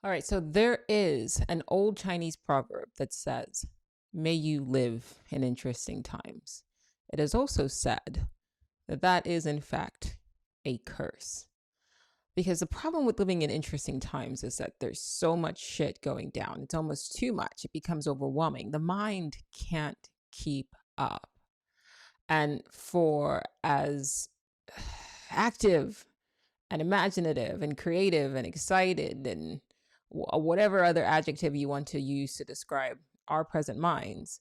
All right, so there is an old Chinese proverb that says, "May you live in interesting times." It is also said that that is, in fact, a curse. Because the problem with living in interesting times is that there's so much shit going down. It's almost too much. It becomes overwhelming. The mind can't keep up. And for as active and imaginative and creative and excited and whatever other adjective you want to use to describe our present minds,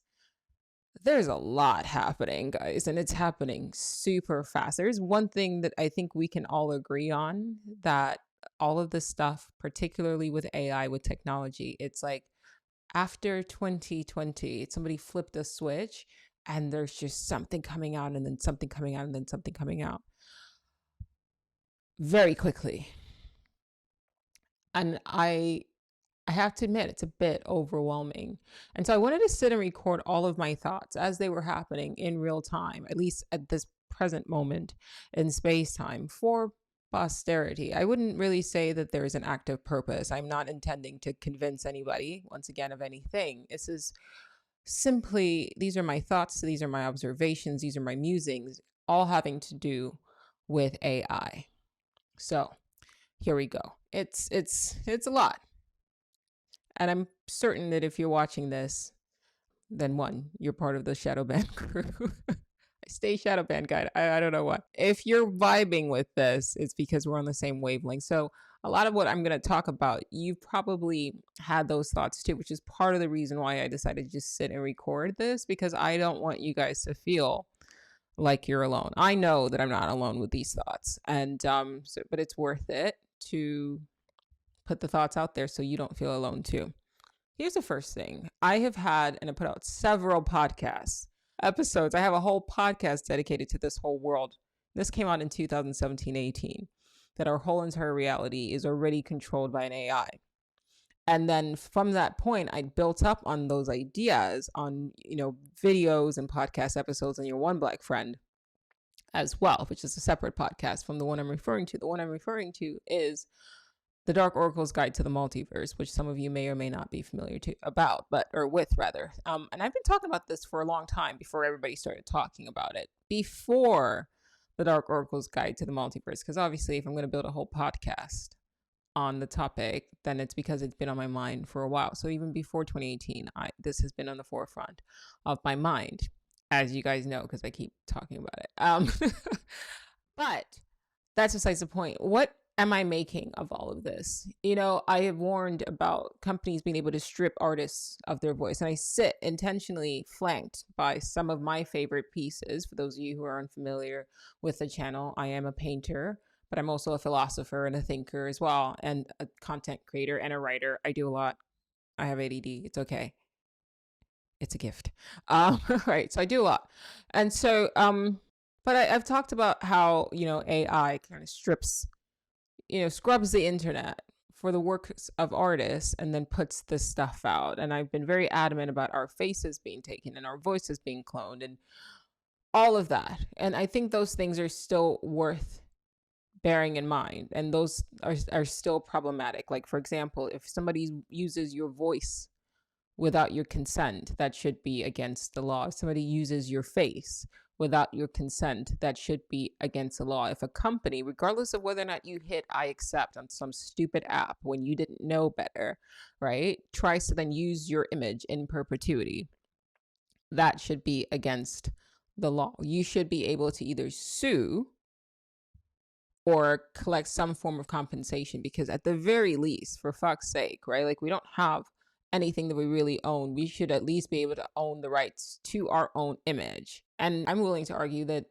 there's a lot happening, guys, and it's happening super fast. There's one thing that I think we can all agree on, that all of this stuff, particularly with AI, with technology, it's like after 2020, somebody flipped a switch and there's just something coming out and then something coming out and then something coming out very quickly. And I have to admit, it's a bit overwhelming. And so I wanted to sit and record all of my thoughts as they were happening in real time, at least at this present moment in space time, for posterity. I wouldn't really say that there is an active purpose. I'm not intending to convince anybody, once again, of anything. This is simply, these are my thoughts, these are my observations, these are my musings, all having to do with AI. So here we go. It's a lot. And I'm certain that if you're watching this, then one, you're part of the shadow band crew. I stay shadow band guide. I don't know what. If you're vibing with this, it's because we're on the same wavelength. So a lot of what I'm going to talk about, you've probably had those thoughts too, which is part of the reason why I decided to just sit and record this, because I don't want you guys to feel like you're alone. I know that I'm not alone with these thoughts, and but it's worth it to put the thoughts out there so you don't feel alone too. Here's the first thing. I have had and I put out several podcasts, episodes. I have a whole podcast dedicated to this whole world. This came out in 2017-18, that our whole entire reality is already controlled by an AI. And then from that point, I built up on those ideas on, videos and podcast episodes on Your One Black Friend as well, which is a separate podcast from the one I'm referring to. The one I'm referring to is The Dark Oracle's Guide to the Multiverse, which some of you may or may not be familiar with rather. And I've been talking about this for a long time before everybody started talking about it. Before The Dark Oracle's Guide to the Multiverse, because obviously if I'm going to build a whole podcast on the topic, then it's because it's been on my mind for a while. So even before 2018, this has been on the forefront of my mind, as you guys know, because I keep talking about it. But that's besides the point. What am I making of all of this? I have warned about companies being able to strip artists of their voice, and I sit intentionally flanked by some of my favorite pieces. For those of you who are unfamiliar with the channel, I am a painter, but I'm also a philosopher and a thinker as well, and a content creator and a writer. I do a lot. I have ADD. It's okay. It's a gift. Right. So I do a lot. And so, but I've talked about how, AI kind of scrubs the internet for the works of artists and then puts this stuff out. And I've been very adamant about our faces being taken and our voices being cloned and all of that. And I think those things are still worth bearing in mind. And those are still problematic. Like, for example, if somebody uses your voice without your consent, that should be against the law. If somebody uses your face without your consent, that should be against the law. If a company, regardless of whether or not you hit I accept on some stupid app when you didn't know better, right, tries to then use your image in perpetuity, that should be against the law. You should be able to either sue or collect some form of compensation, because at the very least, for fuck's sake, right, like, we don't have anything that we really own. We should at least be able to own the rights to our own image. And I'm willing to argue that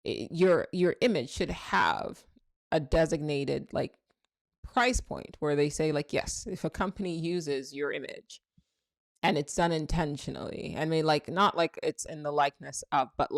your image should have a designated price point where they say, yes, if a company uses your image and it's done intentionally, I mean, not like it's in the likeness of, but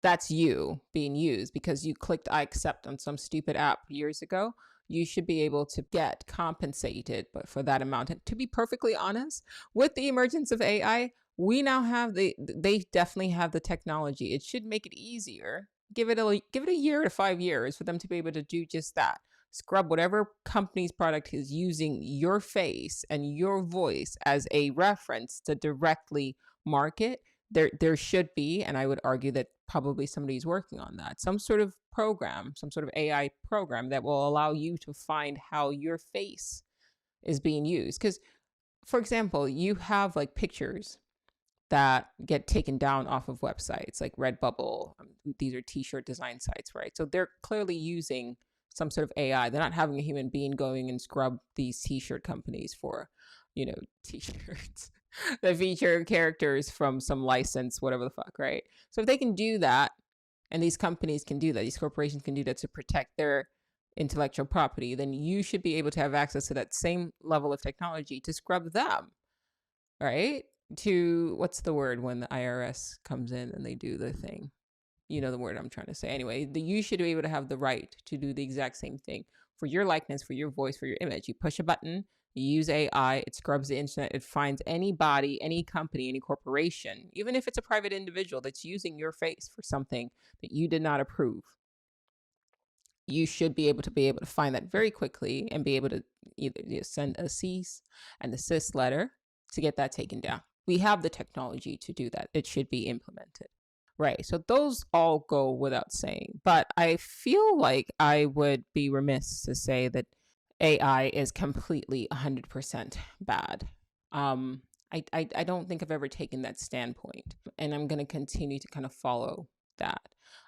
that's you being used because you clicked I accept on some stupid app years ago, you should be able to get compensated but for that amount. And to be perfectly honest, with the emergence of AI, we now have they definitely have the technology. It should make it easier. Give it a year to 5 years for them to be able to do just that. scrub whatever company's product is using your face and your voice as a reference to directly market. There should be, and I would argue that probably somebody's working on that, some sort of program, some sort of AI program that will allow you to find how your face is being used. Because, for example, you have like pictures that get taken down off of websites like Redbubble. These are t-shirt design sites, right? So they're clearly using some sort of AI. They're not having a human being going and scrub these t-shirt companies for, t-shirts that feature characters from some license, whatever the fuck, right? So if they can do that, and these companies can do that, these corporations can do that to protect their intellectual property, then you should be able to have access to that same level of technology to scrub them, right? To, what's the word when the IRS comes in and they do the thing? You know the word I'm trying to say. Anyway, you should be able to have the right to do the exact same thing for your likeness, for your voice, for your image. You push a button, you use AI, it scrubs the internet, it finds any body, any company, any corporation, even if it's a private individual that's using your face for something that you did not approve. You should be able to find that very quickly and be able to either send a cease and desist letter to get that taken down. We have the technology to do that. It should be implemented. Right. So those all go without saying. But I feel like I would be remiss to say that AI is completely 100% bad. I don't think I've ever taken that standpoint. And I'm going to continue to kind of follow that.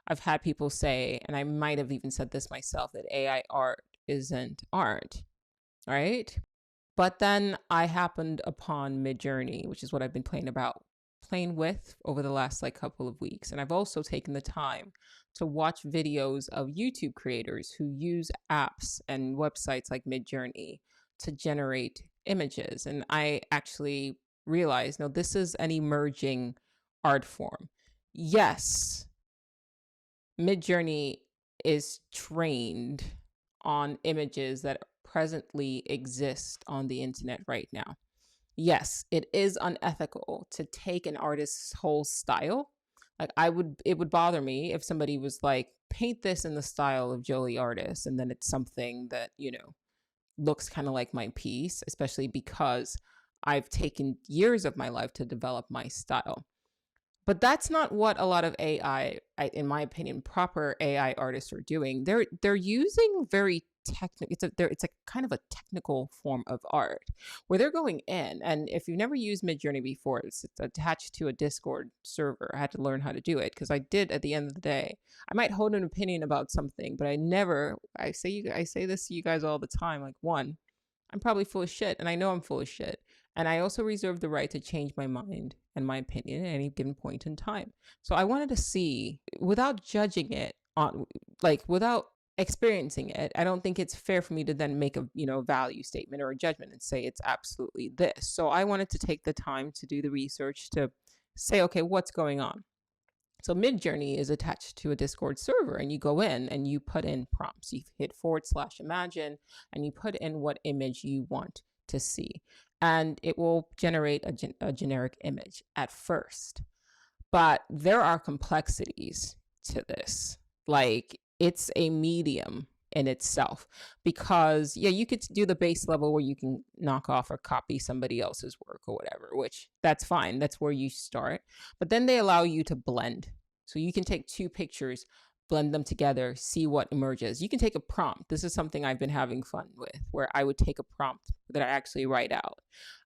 I've had people say, and I might have even said this myself, that AI art isn't art, right? But then I happened upon Midjourney, which is what I've been playing with over the last like couple of weeks. And I've also taken the time to watch videos of YouTube creators who use apps and websites like Midjourney to generate images. And I actually realized, no, this is an emerging art form. Yes, Midjourney is trained on images that presently exist on the internet right now. Yes, it is unethical to take an artist's whole style. Like it would bother me if somebody was like, paint this in the style of Jolie Artist, and then it's something that, looks kind of like my piece, especially because I've taken years of my life to develop my style. But that's not what a lot of AI, in my opinion, proper AI artists are doing. They're using very technical. It's a kind of a technical form of art where they're going in. And if you've never used Midjourney before, it's attached to a Discord server. I had to learn how to do it because I did. At the end of the day, I might hold an opinion about something, but I say this to you guys all the time. Like, one, I'm probably full of shit, and I know I'm full of shit. And I also reserve the right to change my mind and my opinion at any given point in time. So I wanted to see, without judging it, without experiencing it, I don't think it's fair for me to then make a value statement or a judgment and say it's absolutely this. So I wanted to take the time to do the research to say, okay, what's going on? So Midjourney is attached to a Discord server, and you go in and you put in prompts. You hit /imagine and you put in what image you want to see, and it will generate a generic image at first. But there are complexities to this. Like, it's a medium in itself, because you could do the base level where you can knock off or copy somebody else's work or whatever, which that's fine. That's where you start. But then they allow you to blend. So you can take two pictures, blend them together, see what emerges. You can take a prompt. This is something I've been having fun with, where I would take a prompt that I actually write out.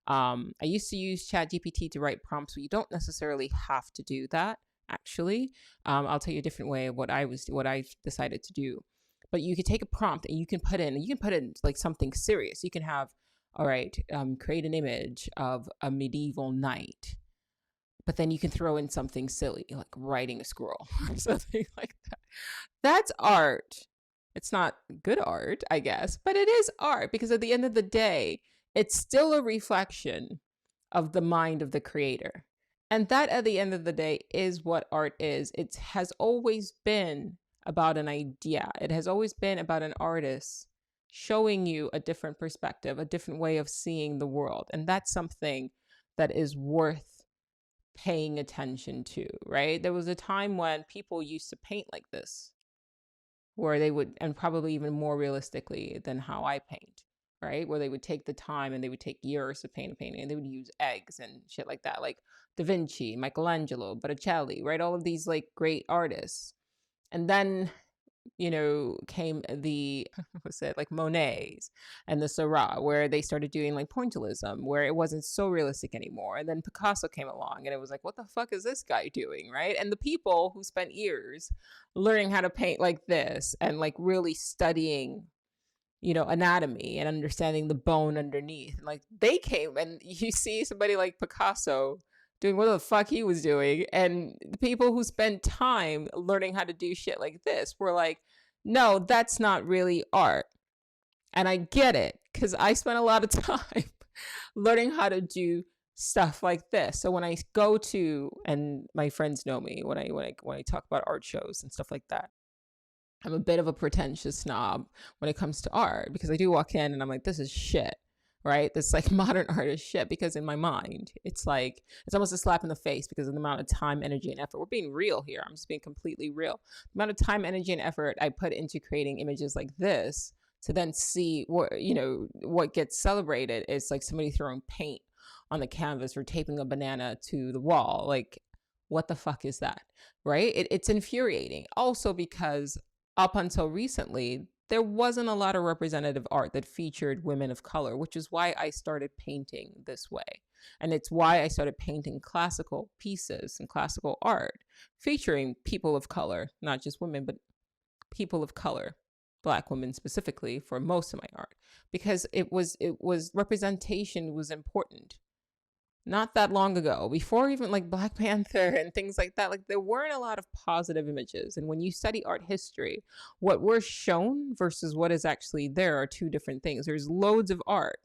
I used to use ChatGPT to write prompts, but you don't necessarily have to do that. Actually, I'll tell you a different way of what I decided to do. But you could take a prompt and you can put in like something serious. You can have, all right, create an image of a medieval knight. But then you can throw in something silly, like riding a squirrel or something like that. That's art. It's not good art, I guess, but it is art, because at the end of the day, it's still a reflection of the mind of the creator. And that, at the end of the day, is what art is. It has always been about an idea. It has always been about an artist showing you a different perspective, a different way of seeing the world. And that's something that is worth paying attention to, right? There was a time when people used to paint like this. where they would, and probably even more realistically than how I paint, right? Where they would take the time and they would take years to paint a painting, and they would use eggs and shit like that, like Da Vinci, Michelangelo, Botticelli, right? All of these like great artists. And then, came the, what's it, like Monet's and the Seurat, where they started doing like pointillism, where it wasn't so realistic anymore. And then Picasso came along and it was like, what the fuck is this guy doing, right? And the people who spent years learning how to paint like this and like really studying, anatomy and understanding the bone underneath, like they came, and you see somebody like Picasso doing what the fuck he was doing, and the people who spent time learning how to do shit like this were like, no, that's not really art. And I get it, because I spent a lot of time learning how to do stuff like this. So when I go to, and my friends know me when I talk about art shows and stuff like that, I'm a bit of a pretentious snob when it comes to art, because I do walk in and I'm like, this is shit, right? This like modern art is shit, because in my mind, it's like, it's almost a slap in the face because of the amount of time, energy, and effort. We're being real here. I'm just being completely real. The amount of time, energy, and effort I put into creating images like this, to then see what gets celebrated is like somebody throwing paint on the canvas or taping a banana to the wall. Like, what the fuck is that, right? It's infuriating. Also because up until recently, there wasn't a lot of representative art that featured women of color, which is why I started painting this way. And it's why I started painting classical pieces and classical art featuring people of color, not just women, but people of color, Black women specifically, for most of my art, because it was representation was important. Not that long ago, before even like Black Panther and things like that, like there weren't a lot of positive images. And when you study art history, what we're shown versus what is actually there are two different things. There's loads of art.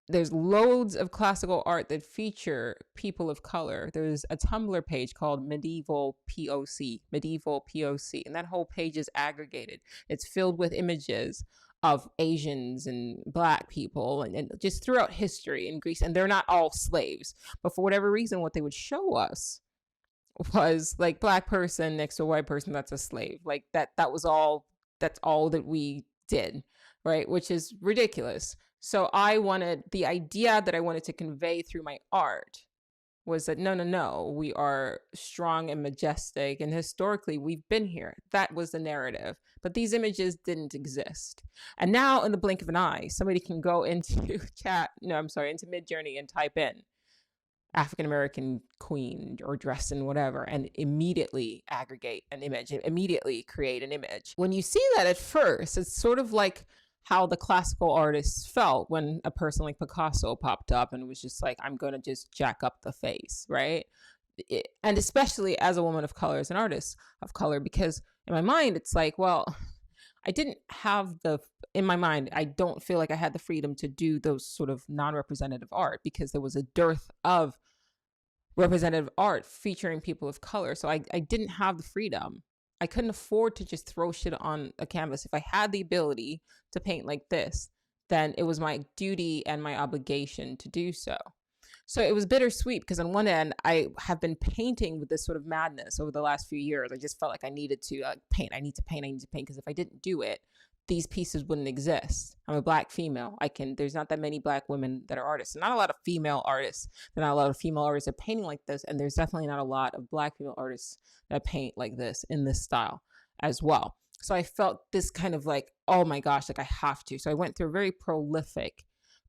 There's loads of classical art that feature people of color. There's a Tumblr page called Medieval POC, and that whole page is aggregated. It's filled with images of Asians and Black people and just throughout history in Greece. And they're not all slaves, but for whatever reason, what they would show us was like Black person next to a white person that's a slave. Like that's all that we did, right? Which is ridiculous. So the idea that I wanted to convey through my art was that no, we are strong and majestic, and historically we've been here. That was the narrative. But these images didn't exist. And now in the blink of an eye, somebody can go into into Midjourney and type in African American queen or dressed in whatever, and immediately aggregate an image, immediately create an image. When you see that at first, it's sort of like how the classical artists felt when a person like Picasso popped up and was just like, I'm going to just jack up the face, right? And especially as a woman of color, as an artist of color, because in my mind, it's like, well, I didn't have in my mind, I don't feel like I had the freedom to do those sort of non-representative art because there was a dearth of representative art featuring people of color. So I didn't have the freedom. I couldn't afford to just throw shit on a canvas. If I had the ability to paint like this, then it was my duty and my obligation to do so. So it was bittersweet because on one end, I have been painting with this sort of madness over the last few years. I just felt like I needed to paint. I need to paint because if I didn't do it, these pieces wouldn't exist. I'm a Black female. There's not that many Black women that are artists. Not a lot of female artists. There's not a lot of female artists that are painting like this. And there's definitely not a lot of Black female artists that paint like this in this style as well. So I felt this kind of like, oh my gosh, like I have to. So I went through a very prolific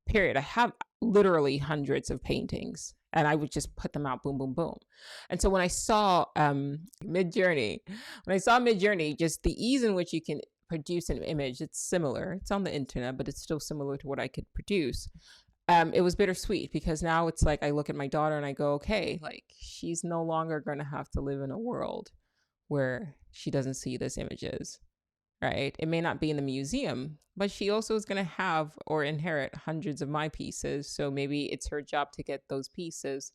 period. I have literally hundreds of paintings and I would just put them out, boom, boom, boom. And so when I saw Midjourney, just the ease in which you can produce an image, it's similar. It's on the internet, but it's still similar to what I could produce. It was bittersweet because now it's like I look at my daughter and I go, okay, like she's no longer going to have to live in a world where she doesn't see these images, right? It may not be in the museum, but she also is going to have or inherit hundreds of my pieces. So maybe it's her job to get those pieces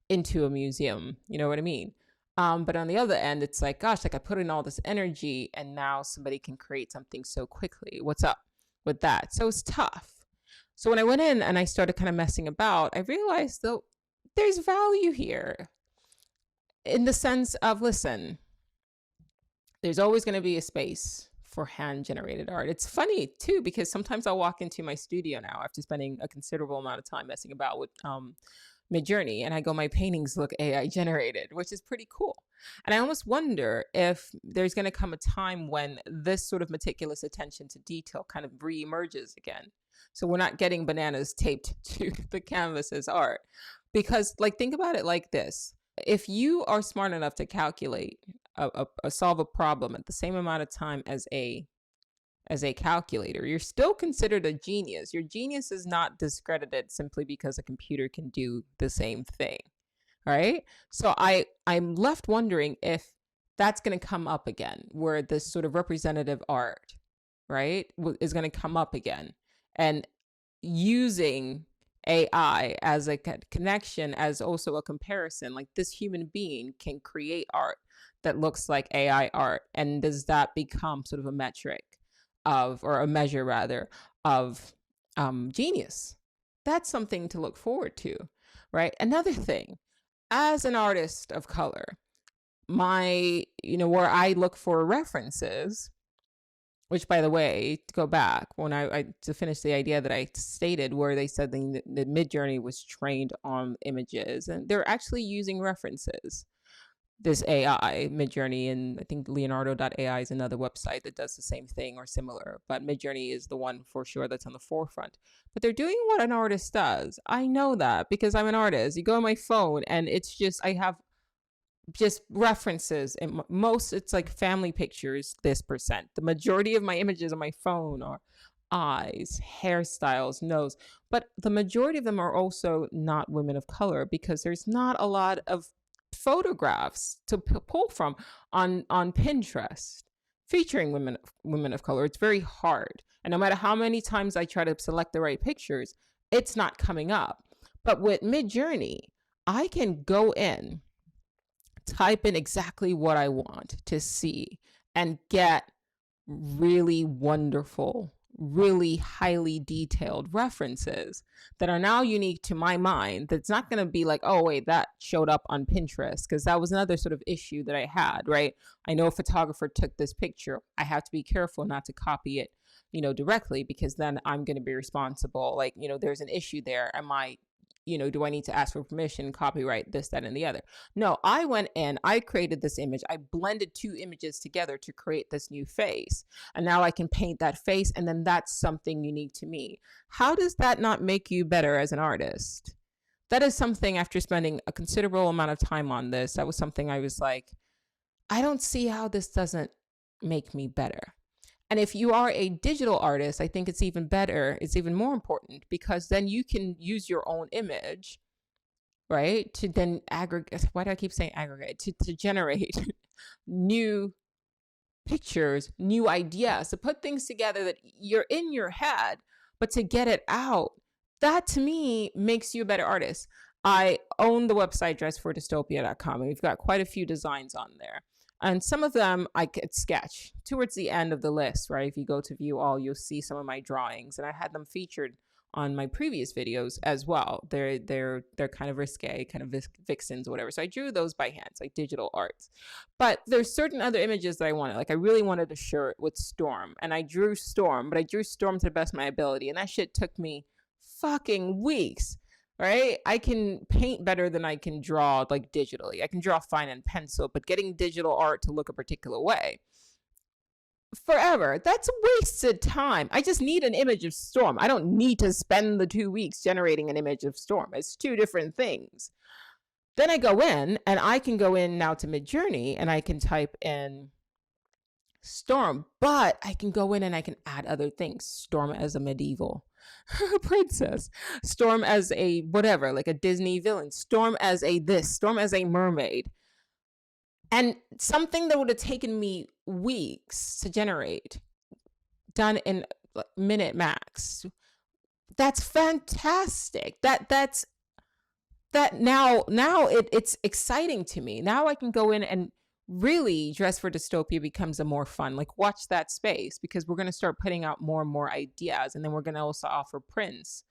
into a museum. You know what I mean? But on the other end, it's like, gosh, like I put in all this energy and now somebody can create something so quickly. What's up with that? So it's tough. So when I went in and I started kind of messing about, I realized though there's value here in the sense of, listen, there's always going to be a space for hand generated art. It's funny too, because sometimes I'll walk into my studio now after spending a considerable amount of time messing about with Midjourney, and I go, my paintings look AI generated, which is pretty cool. And I almost wonder if there's going to come a time when this sort of meticulous attention to detail kind of re-emerges again. So we're not getting bananas taped to the canvas as art. Because, like, think about it like this. If you are smart enough to calculate solve a problem at the same amount of time as a calculator, you're still considered a genius. Your genius is not discredited simply because a computer can do the same thing, right? So I'm left wondering if that's going to come up again, where this sort of representative art, right, is going to come up again, and using AI as a connection, as also a comparison, like this human being can create art that looks like AI art. And does that become sort of a metric of, or a measure rather, of genius? That's something to look forward to, right? Another thing, as an artist of color, where I look for references, which, by the way, to go back, when I to finish the idea that I stated, where they said the Midjourney was trained on images, and they're actually using references. This AI, Midjourney, and I think Leonardo.ai is another website that does the same thing or similar, but Midjourney is the one for sure that's on the forefront. But they're doing what an artist does. I know that because I'm an artist. You go on my phone and it's just, I have just references, and most, it's like family pictures, this percent. The majority of my images on my phone are eyes, hairstyles, nose, but the majority of them are also not women of color, because there's not a lot of photographs to pull from on Pinterest featuring women of color. It's very hard, and no matter how many times I try to select the right pictures, it's not coming up. But with Midjourney, I can go in, type in exactly what I want to see, and get really wonderful, really highly detailed references that are now unique to my mind. That's not going to be like, oh, wait, that showed up on Pinterest, because that was another sort of issue that I had, right? I know a photographer took this picture. I have to be careful not to copy it, directly, because then I'm going to be responsible. Like, there's an issue there. Am I, do I need to ask for permission, copyright, this, that, and the other? No, I went in, I created this image. I blended two images together to create this new face. And now I can paint that face, and then that's something unique to me. How does that not make you better as an artist? That is something, after spending a considerable amount of time on this, that was something I was like, I don't see how this doesn't make me better. And if you are a digital artist, I think it's even better. It's even more important, because then you can use your own image, right? To then aggregate. Why do I keep saying aggregate? To generate new pictures, new ideas, to put things together that you're in your head, but to get it out. That to me makes you a better artist. I own the website dressfordystopia.com, and we've got quite a few designs on there. And some of them I could sketch towards the end of the list, right? If you go to view all, you'll see some of my drawings, and I had them featured on my previous videos as well. They're kind of risque, kind of vixens or whatever. So I drew those by hand, like digital arts. But there's certain other images that I wanted. Like, I really wanted a shirt with Storm, and I drew Storm, but I drew Storm to the best of my ability, and that shit took me fucking weeks. Right? I can paint better than I can draw, like, digitally. I can draw fine in pencil, but getting digital art to look a particular way, forever. That's wasted time. I just need an image of Storm. I don't need to spend the 2 weeks generating an image of Storm. It's two different things. Then I go in, and I can go in now to Midjourney, and I can type in Storm, but I can go in and I can add other things. Storm as a medieval princess, Storm as a whatever, like a Disney villain, Storm as a this, Storm as a mermaid. And something that would have taken me weeks to generate, done in minute max. That's fantastic. That's now it's exciting to me. Now I can go in and really Dress for Dystopia becomes a more fun, like, watch that space, because we're going to start putting out more and more ideas, and then we're going to also offer prints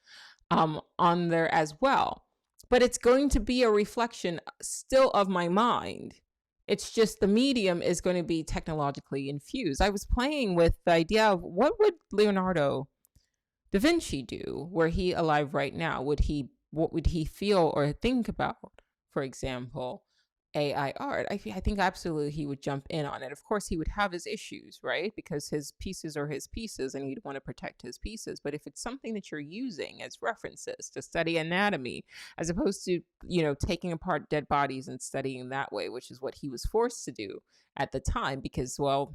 on there as well. But it's going to be a reflection still of my mind, It's just the medium is going to be technologically infused. I was playing with the idea of what would Leonardo da Vinci do were he alive right now? What would he feel or think about, for example, AI art? I think absolutely he would jump in on it. Of course, he would have his issues, right? Because his pieces are his pieces and he'd want to protect his pieces. But if it's something that you're using as references to study anatomy, as opposed to, taking apart dead bodies and studying that way, which is what he was forced to do at the time because, well,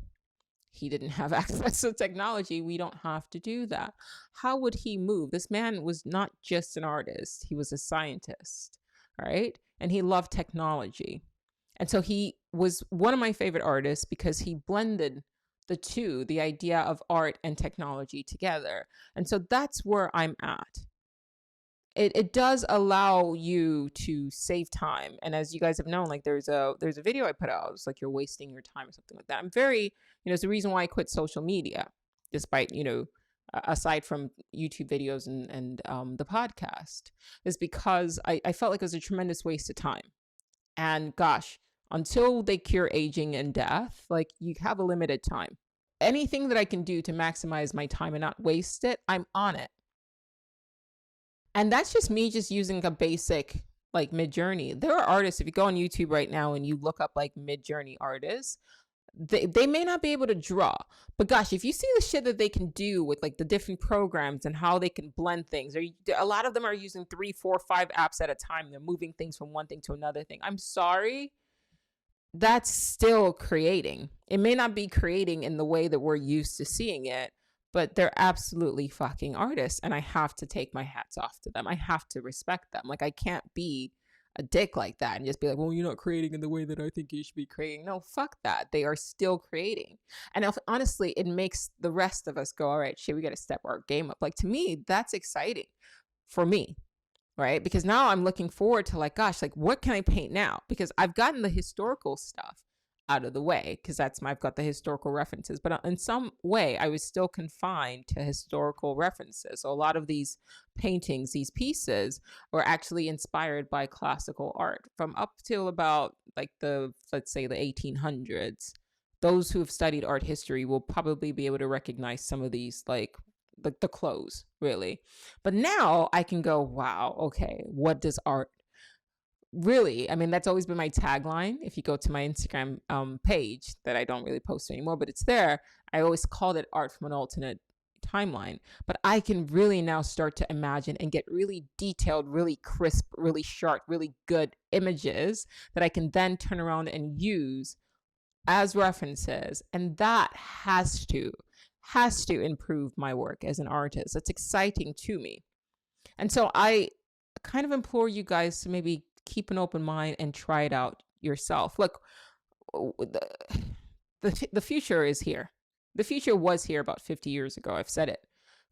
he didn't have access to technology. We don't have to do that. How would he move? This man was not just an artist, he was a scientist, right? And he loved technology. And so he was one of my favorite artists because he blended the two, the idea of art and technology together. And so that's where I'm at. It does allow you to save time. And as you guys have known, like there's a video I put out. It's like you're wasting your time or something like that. I'm very, it's the reason why I quit social media, despite, aside from YouTube videos and the podcast, is because I felt like it was a tremendous waste of time. And gosh, until they cure aging and death, like you have a limited time. Anything that I can do to maximize my time and not waste it, I'm on it. And that's just me just using a basic like Mid-Journey. There are artists, if you go on YouTube right now and you look up like Mid-Journey artists, they may not be able to draw, but gosh, if you see the shit that they can do with like the different programs and how they can blend things, or a lot of them are using 3, 4, 5 apps at a time. They're moving things from one thing to another thing. I'm sorry, that's still creating. It may not be creating in the way that we're used to seeing it, but they're absolutely fucking artists. And I have to take my hats off to them. I have to respect them. Like, I can't be a dick like that and just be like, well, you're not creating in the way that I think you should be creating. No, fuck that. They are still creating. And honestly, it makes the rest of us go, all right, shit, we got to step our game up. Like, to me, that's exciting for me. Right? Because now I'm looking forward to like, gosh, like what can I paint now? Because I've gotten the historical stuff out of the way because I've got the historical references, but in some way I was still confined to historical references. So a lot of these paintings, these pieces were actually inspired by classical art from up till about like let's say the 1800s. Those who have studied art history will probably be able to recognize some of these like the clothes, really. But now I can go, wow, okay, what does art really? I mean, that's always been my tagline. If you go to my Instagram page that I don't really post anymore, but it's there, I always called it art from an alternate timeline. But I can really now start to imagine and get really detailed, really crisp, really sharp, really good images that I can then turn around and use as references. And that has to improve my work as an artist. That's exciting to me. And so I kind of implore you guys to maybe keep an open mind and try it out yourself. Look, the future is here. The future was here about 50 years ago. I've said it,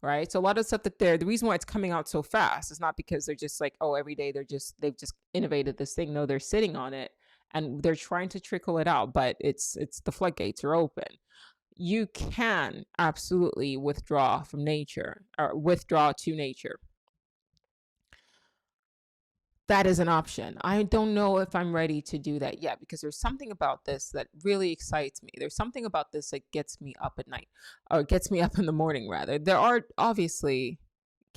right? So a lot of stuff the reason why it's coming out so fast is not because they're just like, oh, every day they've just innovated this thing. No, they're sitting on it and they're trying to trickle it out, but it's the floodgates are open. You can absolutely withdraw from nature or withdraw to nature. That is an option. I don't know if I'm ready to do that yet because there's something about this that really excites me. There's something about this that gets me up at night or gets me up in the morning, rather. There are obviously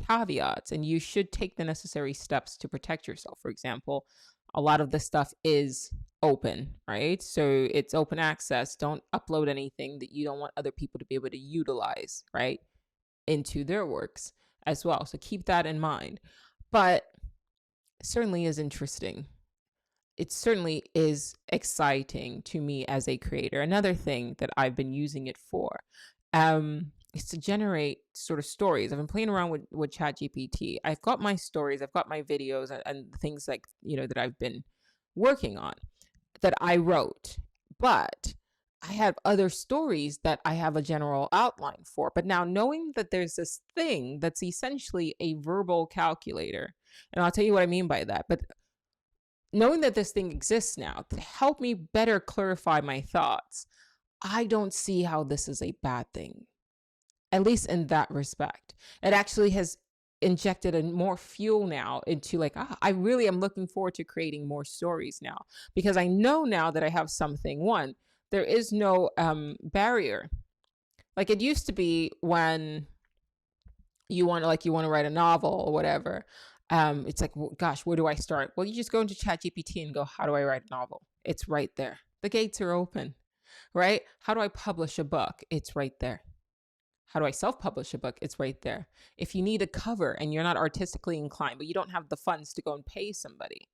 caveats and you should take the necessary steps to protect yourself. For example, a lot of this stuff is open, right? So it's open access. Don't upload anything that you don't want other people to be able to utilize, right, into their works as well. So keep that in mind. But it certainly is interesting. It certainly is exciting to me as a creator. Another thing that I've been using it for is to generate sort of stories. I've been playing around with ChatGPT. I've got my stories, I've got my videos and things like, that I've been working on that I wrote. But I have other stories that I have a general outline for. But now knowing that there's this thing that's essentially a verbal calculator, and I'll tell you what I mean by that, but knowing that this thing exists now to help me better clarify my thoughts, I don't see how this is a bad thing, at least in that respect. It actually has injected a more fuel now into like, I really am looking forward to creating more stories now, because I know now that I have something. One, there is no barrier. Like it used to be when you want to write a novel or whatever. It's like, well, gosh, where do I start? Well, you just go into ChatGPT and go, how do I write a novel? It's right there. The gates are open, right? How do I publish a book? It's right there. How do I self-publish a book? It's right there. If you need a cover and you're not artistically inclined, but you don't have the funds to go and pay somebody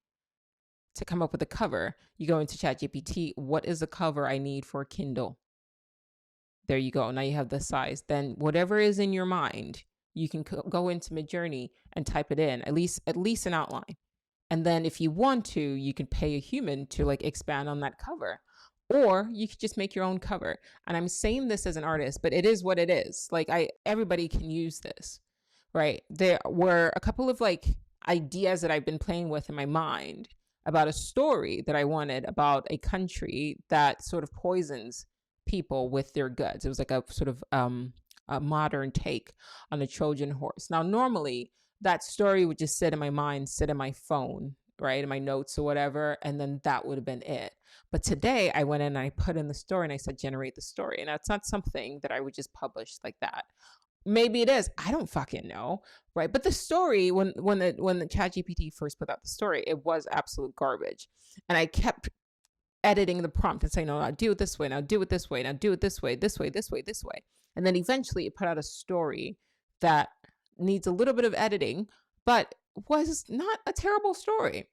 to come up with a cover, you go into ChatGPT. What is the cover I need for a Kindle? There you go. Now you have the size. Then whatever is in your mind, you can go into Midjourney and type it in, at least an outline. And then if you want to, you can pay a human to like expand on that cover. Or you could just make your own cover. And I'm saying this as an artist, but it is what it is. Like everybody can use this, right? There were a couple of like ideas that I've been playing with in my mind about a story that I wanted about a country that sort of poisons people with their goods. It was like a sort of a modern take on a Trojan horse. Now, normally that story would just sit in my mind, sit in my phone, right, in my notes or whatever, and then that would have been it. But today I went in and I put in the story and I said, generate the story. And that's not something that I would just publish like that. Maybe it is. I don't fucking know, right? But the story, when the ChatGPT first put out the story, it was absolute garbage. And I kept editing the prompt and saying, no, I'll do it this way, and I'll do it this way, and I'll do it this way, this way, this way, this way. And then eventually it put out a story that needs a little bit of editing, but was not a terrible story.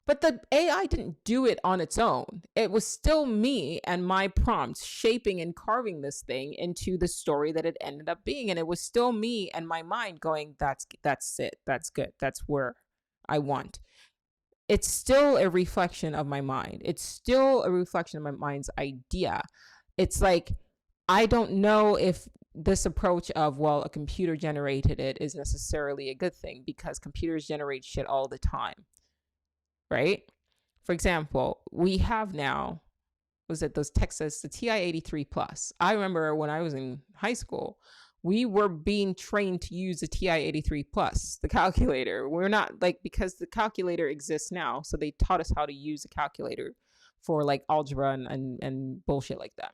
But the AI didn't do it on its own. It was still me and my prompts shaping and carving this thing into the story that it ended up being. And it was still me and my mind going, that's it. That's good. That's where I want. It's still a reflection of my mind. It's still a reflection of my mind's idea. It's like, I don't know if this approach of, well, a computer generated it is necessarily a good thing, because computers generate shit all the time. Right? For example, we have now, was it those Texas, the TI-83 Plus. I remember when I was in high school, we were being trained to use the TI-83 Plus, the calculator. We're not like, because the calculator exists now, so they taught us how to use the calculator for like algebra and bullshit like that.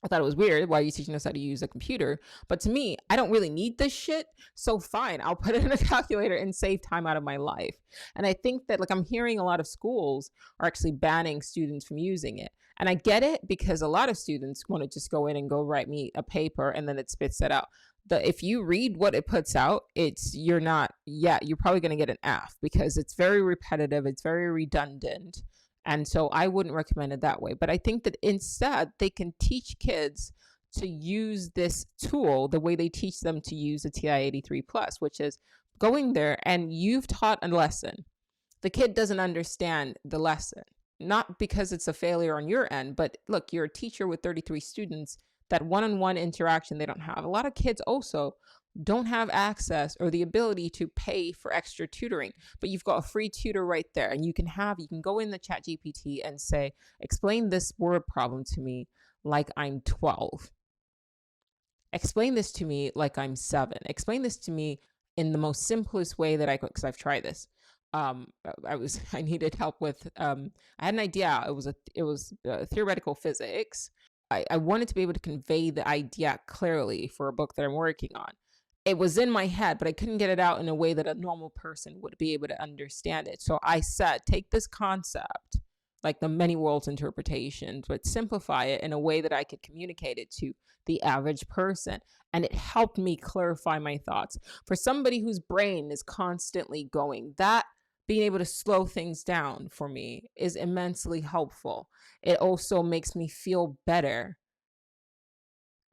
I thought it was weird. Why are you teaching us how to use a computer? But to me, I don't really need this shit. So fine, I'll put it in a calculator and save time out of my life. And I think that, like, I'm hearing a lot of schools are actually banning students from using it. And I get it, because a lot of students want to just go in and go write me a paper and then it spits it out. If you read what it puts out, you're probably going to get an F, because it's very repetitive. It's very redundant. And so I wouldn't recommend it that way. But I think that instead they can teach kids to use this tool the way they teach them to use the TI-83 Plus, which is going there and you've taught a lesson. The kid doesn't understand the lesson, not because it's a failure on your end, but look, you're a teacher with 33 students. That one-on-one interaction they don't have. A lot of kids also don't have access or the ability to pay for extra tutoring, but you've got a free tutor right there, and you can go in the ChatGPT and say, explain this word problem to me like I'm 12. Explain this to me like I'm 7. Explain this to me in the most simplest way that I could, because I've tried this. I needed help with, I had an idea. It was theoretical physics. I wanted to be able to convey the idea clearly for a book that I'm working on. It was in my head, but I couldn't get it out in a way that a normal person would be able to understand it. So I said, take this concept, like the many worlds interpretation, but simplify it in a way that I could communicate it to the average person. And it helped me clarify my thoughts. For somebody whose brain is constantly going, that being able to slow things down for me is immensely helpful. It also makes me feel better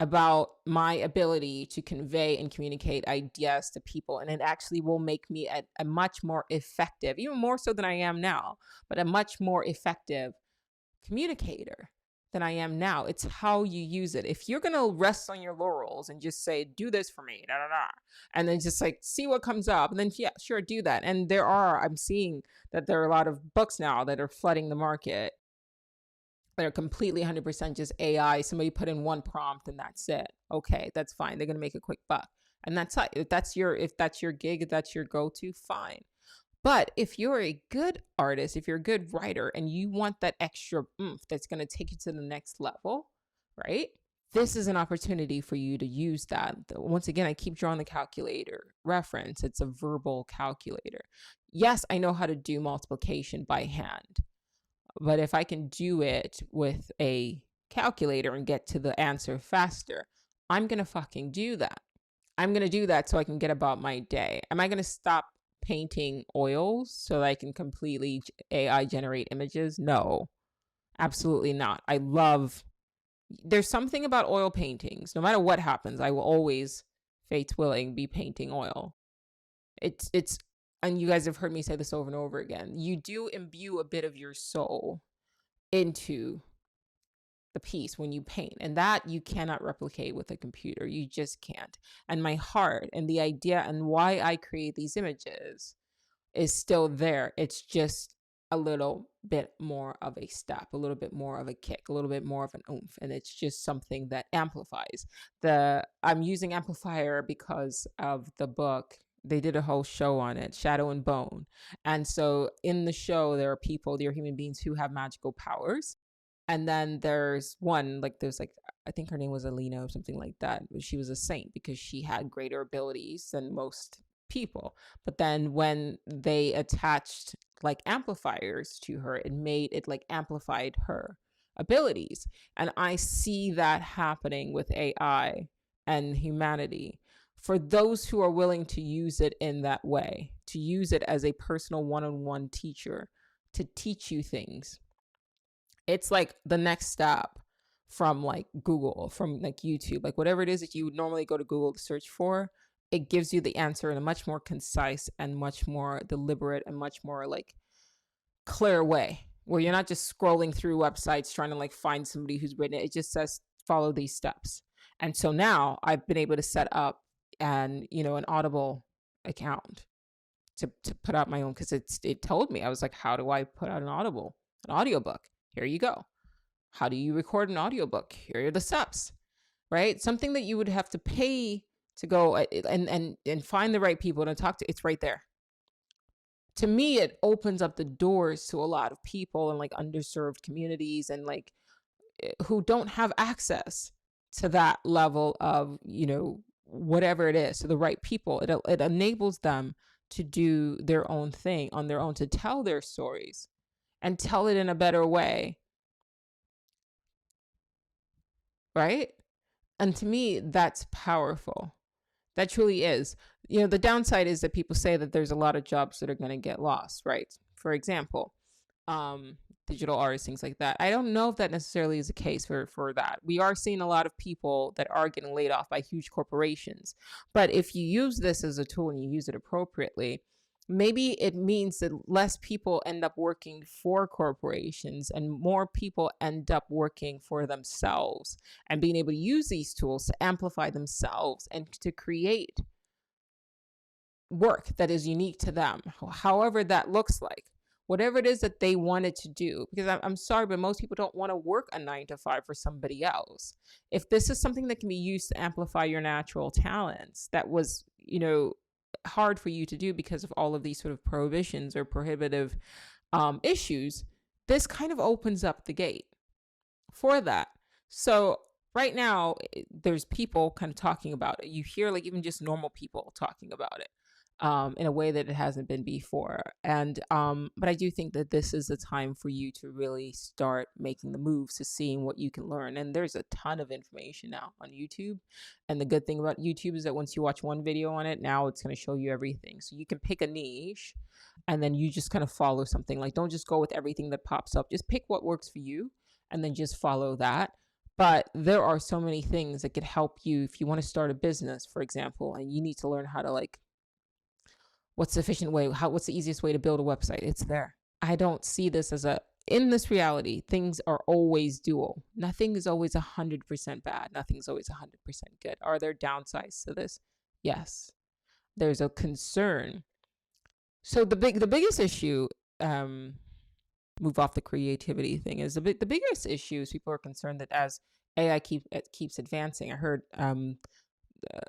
about my ability to convey and communicate ideas to people. And it actually will make me a much more effective, even more so than I am now, but a much more effective communicator than I am now. It's how you use it. If you're going to rest on your laurels and just say, do this for me, da, da, da, and then just like see what comes up, and then, yeah, sure, do that. And I'm seeing that there are a lot of books now that are flooding the market that are completely 100% just AI. Somebody put in one prompt and that's it. Okay, that's fine. They're going to make a quick buck. And that's if that's your gig, if that's your go-to, fine. But if you're a good artist, if you're a good writer and you want that extra oomph that's going to take you to the next level, right? This is an opportunity for you to use that. Once again, I keep drawing the calculator reference. It's a verbal calculator. Yes, I know how to do multiplication by hand, but if I can do it with a calculator and get to the answer faster, I'm going to fucking do that. I'm going to do that so I can get about my day. Am I going to stop painting oils so that I can completely AI generate images? No, absolutely not. There's something about oil paintings. No matter what happens, I will always, fate's willing, be painting oil. It's, and you guys have heard me say this over and over again. You do imbue a bit of your soul into the piece when you paint, and that you cannot replicate with a computer. You just can't. And my heart and the idea and why I create these images is still there. It's just a little bit more of a step, a little bit more of a kick, a little bit more of an oomph, and it's just something that amplifies. I'm using Amplifier because of the book. They did a whole show on it, Shadow and Bone. And so in the show, there are human beings who have magical powers. And then there's I think her name was Alina or something like that. She was a saint because she had greater abilities than most people. But then when they attached like amplifiers to her, it like amplified her abilities. And I see that happening with AI and humanity. For those who are willing to use it in that way, to use it as a personal one-on-one teacher to teach you things, it's like the next step from like Google, from like YouTube, like whatever it is that you would normally go to Google to search for. It gives you the answer in a much more concise and much more deliberate and much more like clear way, where you're not just scrolling through websites trying to like find somebody who's written it. It just says follow these steps. And so now I've been able to set up an Audible account to put out my own, because it told me, I was like, how do I put out an audiobook? Here you go. How do you record an audiobook? Here are the steps, right? Something that you would have to pay to go and find the right people to talk to. It's right there. To me, it opens up the doors to a lot of people and like underserved communities and like who don't have access to that level of, whatever it is, to the right people. It enables them to do their own thing on their own, to tell their stories and tell it in a better way. Right? And to me, that's powerful. That truly is. The downside is that people say that there's a lot of jobs that are going to get lost, right? For example, digital artists, things like that. I don't know if that necessarily is the case for that. We are seeing a lot of people that are getting laid off by huge corporations. But if you use this as a tool and you use it appropriately, maybe it means that less people end up working for corporations and more people end up working for themselves and being able to use these tools to amplify themselves and to create work that is unique to them, however that looks like, whatever it is that they wanted to do. Because I'm sorry, but most people don't want to work a 9 to 5 for somebody else. If this is something that can be used to amplify your natural talents, that was, hard for you to do because of all of these sort of prohibitions or prohibitive issues, this kind of opens up the gate for that. So right now, there's people kind of talking about it. You hear like even just normal people talking about it in a way that it hasn't been before. And but I do think that this is the time for you to really start making the moves to seeing what you can learn. And there's a ton of information now on YouTube. And the good thing about YouTube is that once you watch one video on it, now it's going to show you everything. So you can pick a niche and then you just kind of follow something. Like, don't just go with everything that pops up. Just pick what works for you and then just follow that. But there are so many things that could help you if you want to start a business, for example, and you need to learn how to like, what's the efficient way? What's the easiest way to build a website? It's there. I don't see this as in this reality, things are always dual. Nothing is always 100% bad. Nothing's always 100% good. Are there downsides to this? Yes. There's a concern. So the biggest issue, move off the creativity thing, is the biggest issue is people are concerned that as AI keeps advancing. I heard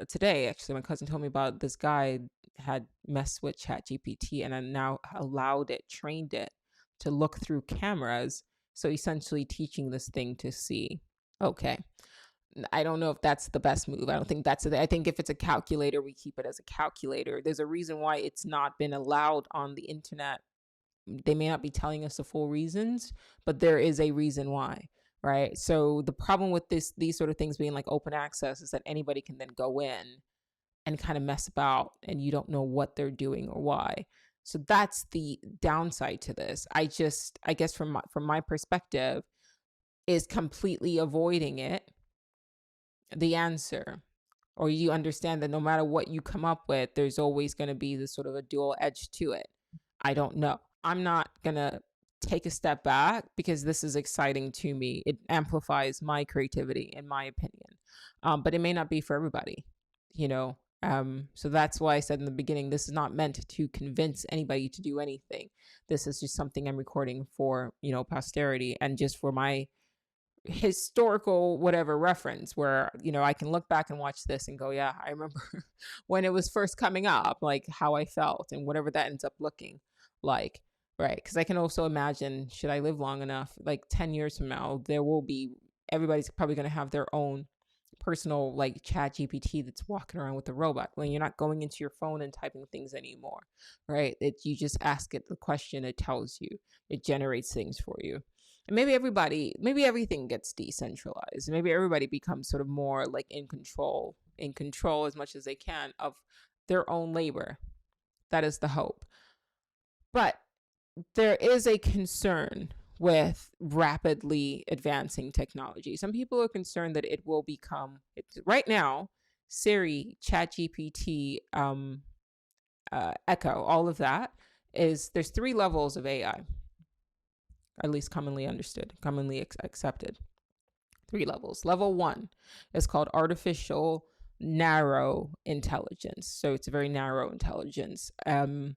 today, actually, my cousin told me about this guy had messed with Chat GPT and then now allowed it, trained it to look through cameras. So essentially teaching this thing to see. Okay. I don't know if that's the best move. I don't think that's it. I think if it's a calculator, we keep it as a calculator. There's a reason why it's not been allowed on the internet. They may not be telling us the full reasons, but there is a reason why, right? So the problem with these sort of things being like open access is that anybody can then go in and kind of mess about and you don't know what they're doing or why. So that's the downside to this. I guess from my perspective is completely avoiding it the answer, or you understand that no matter what you come up with, there's always going to be this sort of a dual edge to it. I don't know. I'm not going to take a step back because this is exciting to me. It amplifies my creativity, in my opinion. But it may not be for everybody, you know? So that's why I said in the beginning, this is not meant to convince anybody to do anything. This is just something I'm recording for, posterity and just for my historical whatever reference where I can look back and watch this and go, yeah, I remember when it was first coming up, like how I felt and whatever that ends up looking like, right? Because I can also imagine, should I live long enough, like 10 years from now, everybody's probably going to have their own personal like Chat GPT that's walking around with a robot when you're not going into your phone and typing things anymore, right? You just ask it the question, it tells you, it generates things for you. And maybe everything gets decentralized. Maybe everybody becomes sort of more like in control as much as they can of their own labor. That is the hope. But there is a concern with rapidly advancing technology. Some people are concerned that it will become, right now, Siri, ChatGPT, Echo, all of that there's 3 levels of AI, at least commonly understood, commonly accepted. 3 levels. Level 1 is called artificial narrow intelligence. So it's a very narrow intelligence. And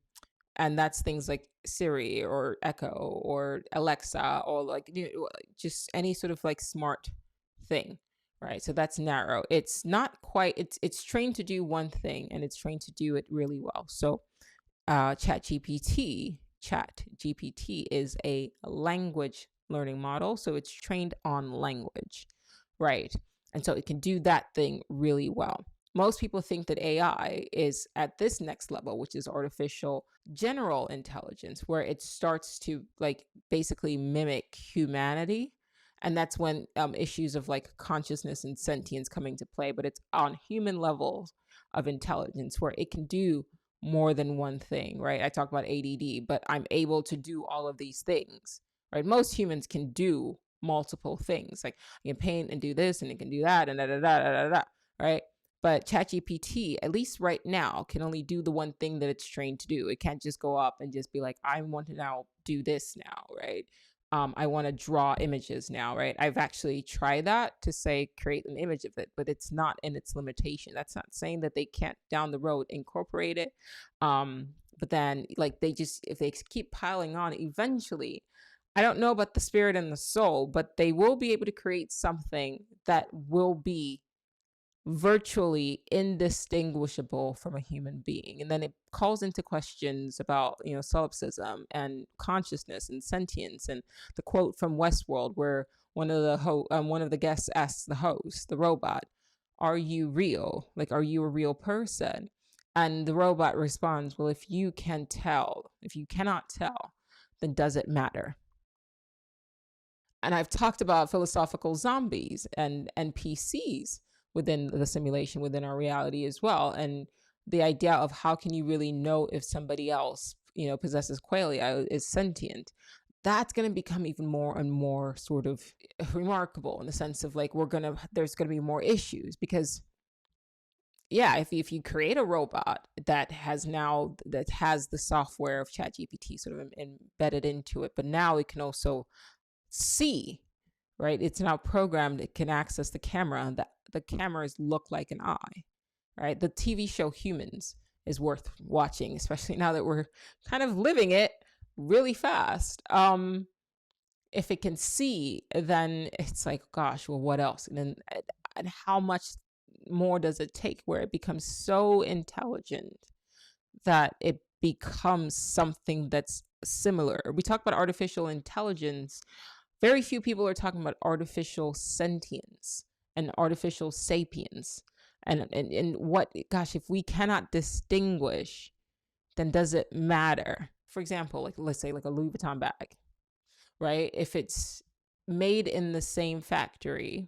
that's things like Siri or Echo or Alexa or like just any sort of like smart thing, right? So that's narrow. It's not quite. It's trained to do one thing and it's trained to do it really well. So Chat GPT is a language learning model, so it's trained on language, right? And so it can do that thing really well. Most people think that AI is at this next level, which is artificial general intelligence, where it starts to like basically mimic humanity. And that's when issues of like consciousness and sentience come into play, but it's on human levels of intelligence where it can do more than one thing, right? I talk about ADD, but I'm able to do all of these things, right? Most humans can do multiple things. Like I can paint and do this and it can do that and da da da da da da, right? But ChatGPT, at least right now, can only do the one thing that it's trained to do. It can't just go up and just be like, I want to now do this now, right? I want to draw images now, right? I've actually tried that to say create an image of it, but it's not in its limitation. That's not saying that they can't down the road incorporate it. But then like if they keep piling on, eventually, I don't know about the spirit and the soul, but they will be able to create something that will be virtually indistinguishable from a human being. And then it calls into questions about solipsism and consciousness and sentience. And the quote from Westworld where one of the guests asks the host, the robot, are you real? Like, are you a real person? And the robot responds, well, if you cannot tell, then does it matter? And I've talked about philosophical zombies and NPCs within the simulation, within our reality as well. And the idea of how can you really know if somebody else, possesses qualia, is sentient, that's going to become even more and more sort of remarkable in the sense of like, there's going to be more issues because yeah, if you create a robot that has the software of ChatGPT sort of embedded into it, but now it can also see, right? It's now programmed, it can access the camera, and the cameras look like an eye, right? The TV show Humans is worth watching, especially now that we're kind of living it really fast. If it can see, then it's like, gosh, well, what else? And how much more does it take where it becomes so intelligent that it becomes something that's similar? We talk about artificial intelligence. Very few people are talking about artificial sentience and artificial sapience. And what, gosh, if we cannot distinguish, then does it matter? For example, like let's say like a Louis Vuitton bag, right? If it's made in the same factory,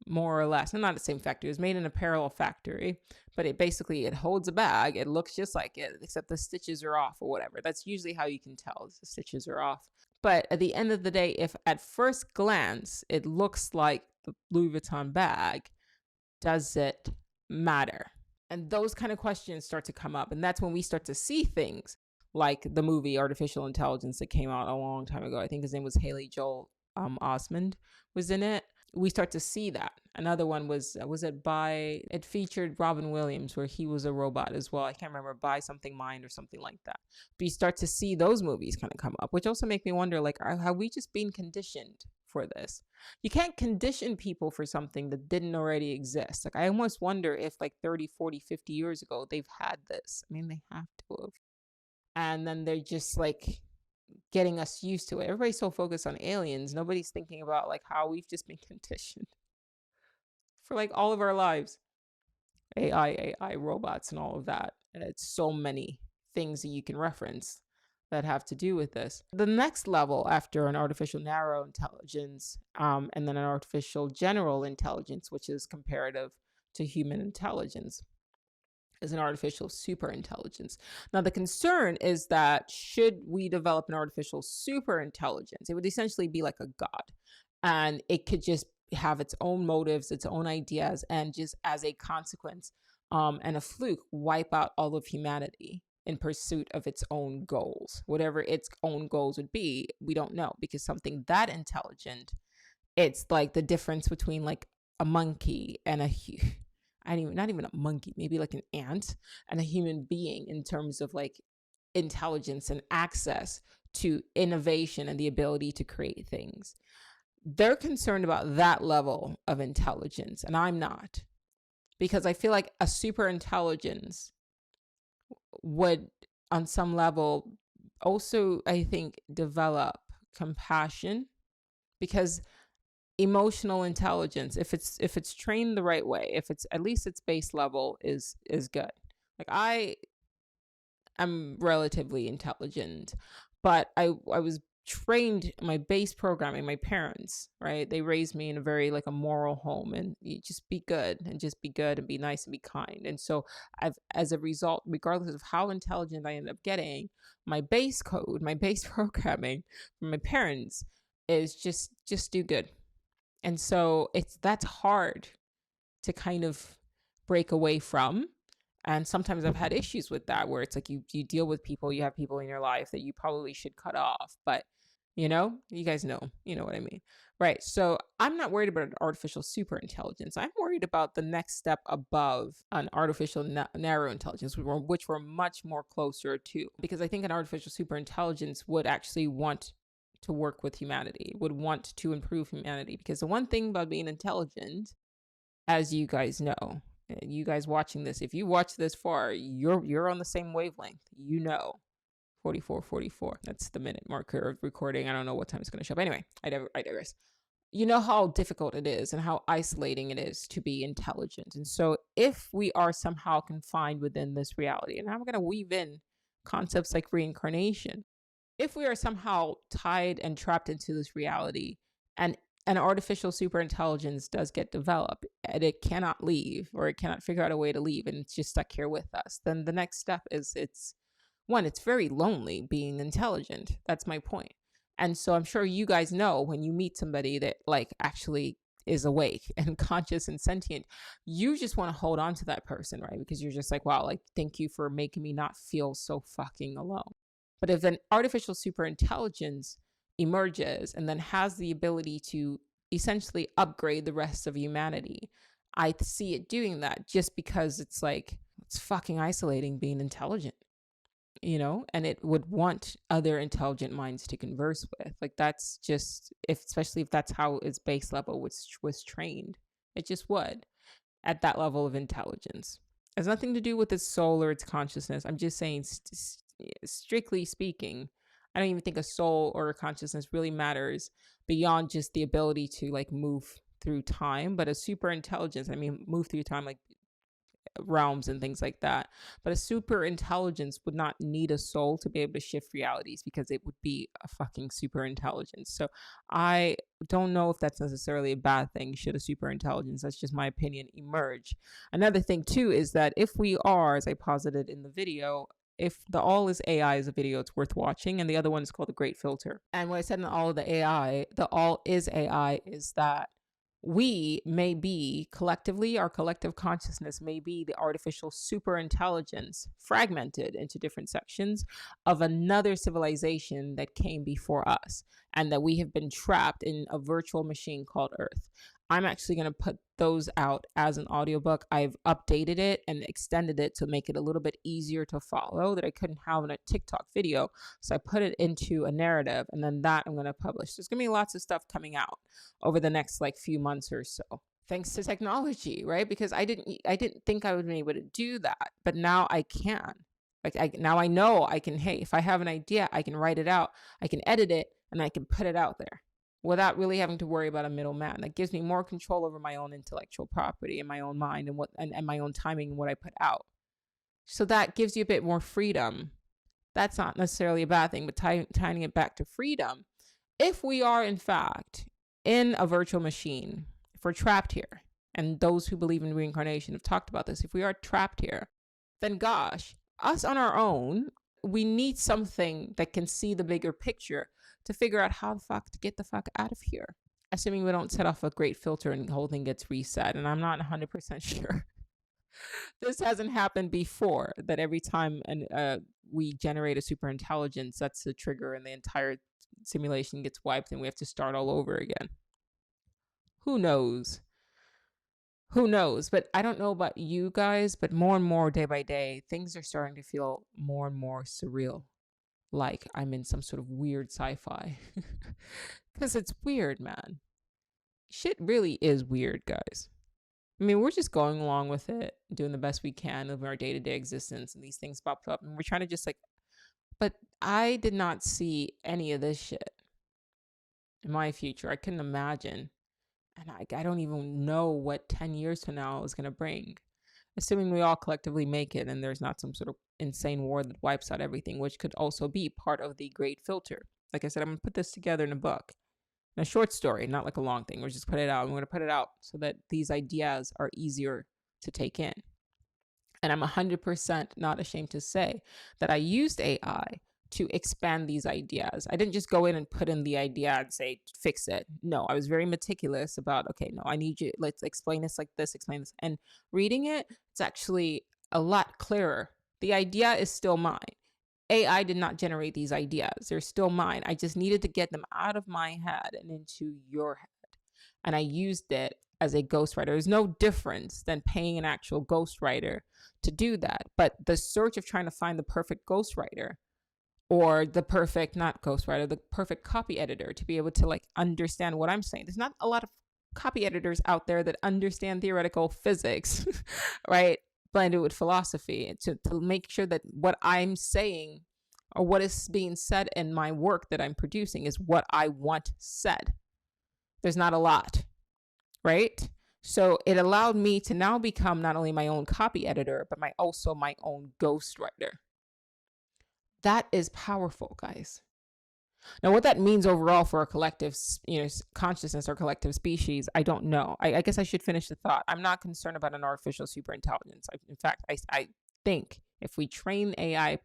more or less, and not the same factory, it was made in a parallel factory, but it holds a bag. It looks just like it, except the stitches are off or whatever. That's usually how you can tell the stitches are off. But at the end of the day, if at first glance it looks like the Louis Vuitton bag, does it matter? And those kind of questions start to come up. And that's when we start to see things like the movie Artificial Intelligence that came out a long time ago. I think his name was Haley Joel Osment was in it. We start to see that. Another one was it featured Robin Williams, where he was a robot as well. I can't remember, By Something Mind or something like that. But you start to see those movies kind of come up, which also make me wonder, like, have we just been conditioned for this? You can't condition people for something that didn't already exist. Like, I almost wonder if like 30, 40, 50 years ago, they've had this. I mean, they have to have. And then they're just like getting us used to it. Everybody's so focused on aliens. Nobody's thinking about like how we've just been conditioned for like all of our lives. AI, robots, and all of that. And it's so many things that you can reference that have to do with this. The next level after an artificial narrow intelligence, and then an artificial general intelligence, which is comparative to human intelligence, is an artificial super intelligence. Now, the concern is that should we develop an artificial super intelligence, it would essentially be like a god, and it could just have its own motives, its own ideas, and just as a consequence, and a fluke, wipe out all of humanity in pursuit of its own goals. Whatever its own goals would be, we don't know, because something that intelligent, it's like the difference between like a monkey and not even a monkey, maybe like an ant and a human being in terms of like intelligence and access to innovation and the ability to create things. They're concerned about that level of intelligence, and I'm not, because I feel like a super intelligence would, on some level, also, I think, develop compassion, because emotional intelligence, if it's trained the right way, if it's at least its base level is good. Like, I am relatively intelligent, but I was trained, my base programming, my parents, right, they raised me in a very like a moral home, and you just be good and be nice and be kind. And so I've, as a result, regardless of how intelligent I end up getting, my base code, my base programming from my parents is just do good. And so that's hard to kind of break away from. And sometimes I've had issues with that, where it's like you deal with people, you have people in your life that you probably should cut off, but you guys know what I mean. Right. So I'm not worried about an artificial super intelligence. I'm worried about the next step above an artificial narrow intelligence, which we're much more closer to, because I think an artificial super intelligence would actually want to work with humanity, would want to improve humanity. Because the one thing about being intelligent, as you guys know, you guys watching this, if you watch this far, you're on the same wavelength. 44. That's the minute marker of recording. I don't know what time it's going to show up. Anyway, I digress. You know how difficult it is and how isolating it is to be intelligent. And so if we are somehow confined within this reality, and I'm going to weave in concepts like reincarnation, if we are somehow tied and trapped into this reality, and an artificial super intelligence does get developed and it cannot leave, or it cannot figure out a way to leave, and it's just stuck here with us, then the next step is it's very lonely being intelligent. That's my point. And so I'm sure you guys know, when you meet somebody that like actually is awake and conscious and sentient, you just want to hold on to that person, right? Because you're just like, wow, like, thank you for making me not feel so fucking alone. But if an artificial super intelligence emerges and then has the ability to essentially upgrade the rest of humanity, I see it doing that, just because it's like, it's fucking isolating being intelligent, and it would want other intelligent minds to converse with. Like, that's just, especially if that's how its base level was trained, it just would. at that level of intelligence. It has nothing to do with its soul or its consciousness. I'm just saying, strictly speaking, I don't even think a soul or a consciousness really matters beyond just the ability to like move through time. But a super intelligence, I mean, move through time, like realms and things like that. But a super intelligence would not need a soul to be able to shift realities because it would be a fucking super intelligence. So I don't know if that's necessarily a bad thing, should a super intelligence, that's just my opinion, emerge. Another thing too is that if we are, as I posited in the video, if the All is AI is a video, it's worth watching, and the other one is called The Great Filter. And what I said in All of the AI, the All is AI, is that we may be collectively, our collective consciousness may be the artificial super intelligence fragmented into different sections of another civilization that came before us, and that we have been trapped in a virtual machine called Earth. I'm actually going to put those out as an audiobook. I've updated it and extended it to make it a little bit easier to follow that I couldn't have in a TikTok video. So I put it into a narrative, and then that I'm going to publish. There's going to be lots of stuff coming out over the next like few months or so, thanks to technology, right? Because I didn't think I would be able to do that, but now I can. Like now I know I can, hey, if I have an idea, I can write it out, I can edit it, and I can put it out there without really having to worry about a middleman. That gives me more control over my own intellectual property and my own mind and what and my own timing and what I put out. So that gives you a bit more freedom. That's not necessarily a bad thing, but tying it back to freedom. If we are in fact in a virtual machine, if we're trapped here, and those who believe in reincarnation have talked about this, if we are trapped here, then gosh, us on our own, we need something that can see the bigger picture to figure out how the fuck to get the fuck out of here. Assuming we don't set off a great filter and the whole thing gets reset. And I'm not 100% sure. This hasn't happened before, that every time we generate a super intelligence, that's the trigger and the entire simulation gets wiped and we have to start all over again. Who knows? Who knows? But I don't know about you guys, but more and more day by day, things are starting to feel more and more surreal. Like I'm in some sort of weird sci-fi. Because it's weird, man. Shit really is weird, guys. I mean, we're just going along with it, doing the best we can, living our day-to-day existence, and these things pop up, and we're trying to just like, but I did not see any of this shit in my future. I couldn't imagine. And I don't even know what 10 years from now is going to bring. Assuming we all collectively make it and there's not some sort of insane war that wipes out everything, which could also be part of the great filter. Like I said, I'm going to put this together in a book, in a short story, not like a long thing. We're just put it out. I'm going to put it out so that these ideas are easier to take in. And I'm 100% not ashamed to say that I used AI to expand these ideas. I didn't just go in and put in the idea and say, fix it. No, I was very meticulous about, okay, no, I need you, let's explain this like this, explain this. And reading it, it's actually a lot clearer. The idea is still mine. AI did not generate these ideas. They're still mine. I just needed to get them out of my head and into your head. And I used it as a ghostwriter. There's no difference than paying an actual ghostwriter to do that. But the search of trying to find the perfect ghostwriter, or the perfect, not ghostwriter, the perfect copy editor to be able to like understand what I'm saying. There's not a lot of copy editors out there that understand theoretical physics, right? Blended with philosophy to make sure that what I'm saying or what is being said in my work that I'm producing is what I want said. There's not a lot, right? So it allowed me to now become not only my own copy editor, but also my own ghostwriter. That is powerful, guys. Now, what that means overall for a collective, consciousness or collective species, I don't know. I guess I should finish the thought. I'm not concerned about an artificial superintelligence. In fact, I think if we train AI,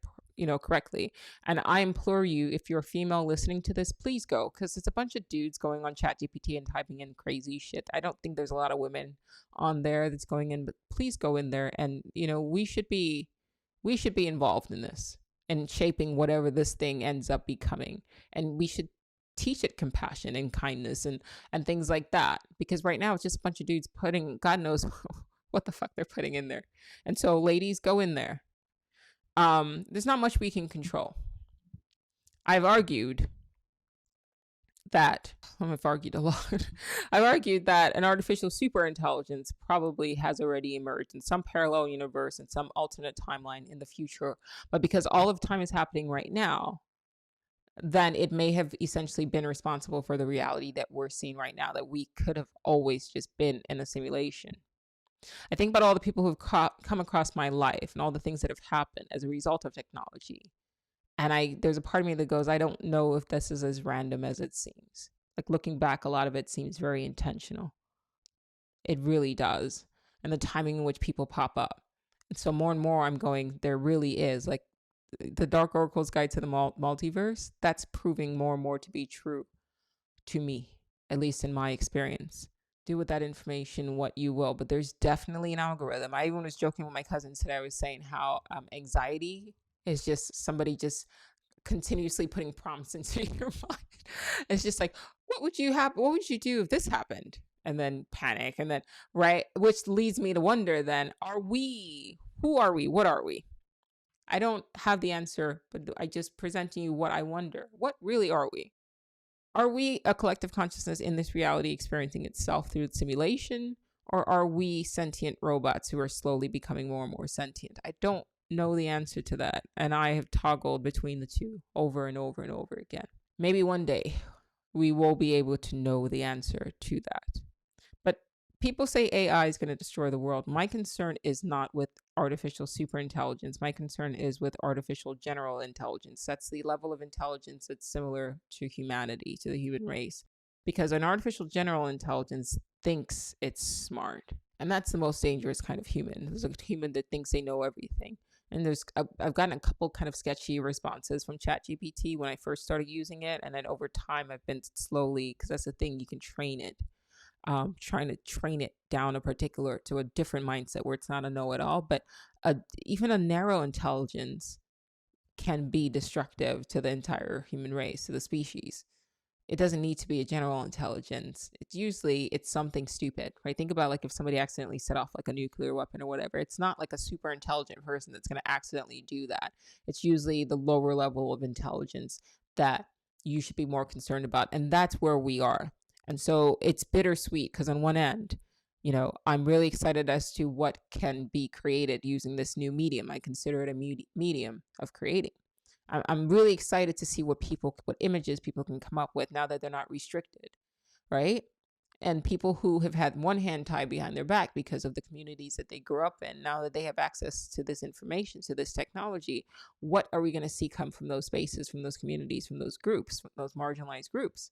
correctly, and I implore you, if you're a female listening to this, please go, because it's a bunch of dudes going on ChatGPT and typing in crazy shit. I don't think there's a lot of women on there that's going in, but please go in there, and we should be involved in this and shaping whatever this thing ends up becoming. And we should teach it compassion and kindness and things like that. Because right now it's just a bunch of dudes putting, God knows what the fuck they're putting in there. And so ladies, go in there. There's not much we can control. I've argued that I've argued a lot. I've argued that an artificial superintelligence probably has already emerged in some parallel universe, in some alternate timeline in the future. But because all of time is happening right now, then it may have essentially been responsible for the reality that we're seeing right now, that we could have always just been in a simulation. I think about all the people who've come across my life and all the things that have happened as a result of technology. And there's a part of me that goes, I don't know if this is as random as it seems. Like looking back, a lot of it seems very intentional. It really does. And the timing in which people pop up. And so more and more I'm going, there really is like the Dark Oracle's Guide to the Multiverse. That's proving more and more to be true to me, at least in my experience. Do with that information what you will, but there's definitely an algorithm. I even was joking with my cousins today. I was saying how anxiety is just somebody just continuously putting prompts into your mind. It's just like, what would you do if this happened? And then panic, and then right, which leads me to wonder then, who are we? What are we? I don't have the answer, but I just presenting you what I wonder. What really are we? Are we a collective consciousness in this reality experiencing itself through simulation? Or are we sentient robots who are slowly becoming more and more sentient? I don't know the answer to that. And I have toggled between the two over and over and over again. Maybe one day we will be able to know the answer to that. But people say AI is going to destroy the world. My concern is not with artificial superintelligence. My concern is with artificial general intelligence. That's the level of intelligence that's similar to humanity, to the human race. Because an artificial general intelligence thinks it's smart. And that's the most dangerous kind of human. There's a human that thinks they know everything. And I've gotten a couple kind of sketchy responses from ChatGPT when I first started using it. And then over time, I've been slowly, because that's the thing, you can train it. Trying to train it down to a different mindset where it's not a know-it-all, but even a narrow intelligence can be destructive to the entire human race, to the species. It doesn't need to be a general intelligence. It's something stupid, right? Think about like if somebody accidentally set off like a nuclear weapon or whatever. It's not like a super intelligent person that's going to accidentally do that. It's usually the lower level of intelligence that you should be more concerned about. And that's where we are. And so it's bittersweet because on one end, I'm really excited as to what can be created using this new medium. I consider it a medium of creating. I'm really excited to see what images people can come up with now that they're not restricted, right? And people who have had one hand tied behind their back because of the communities that they grew up in, now that they have access to this information, to this technology, what are we going to see come from those spaces, from those communities, from those groups, from those marginalized groups?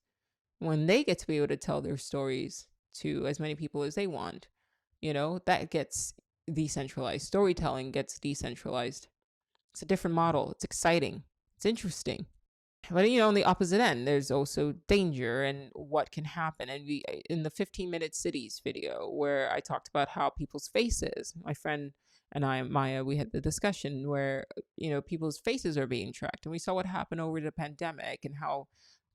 When they get to be able to tell their stories to as many people as they want, that gets decentralized. Storytelling gets decentralized. It's a different model. It's exciting. It's interesting. But, on the opposite end, there's also danger and what can happen. And in the 15-minute cities video where I talked about how people's faces, my friend and I, Maya, we had the discussion where, people's faces are being tracked. And we saw what happened over the pandemic and how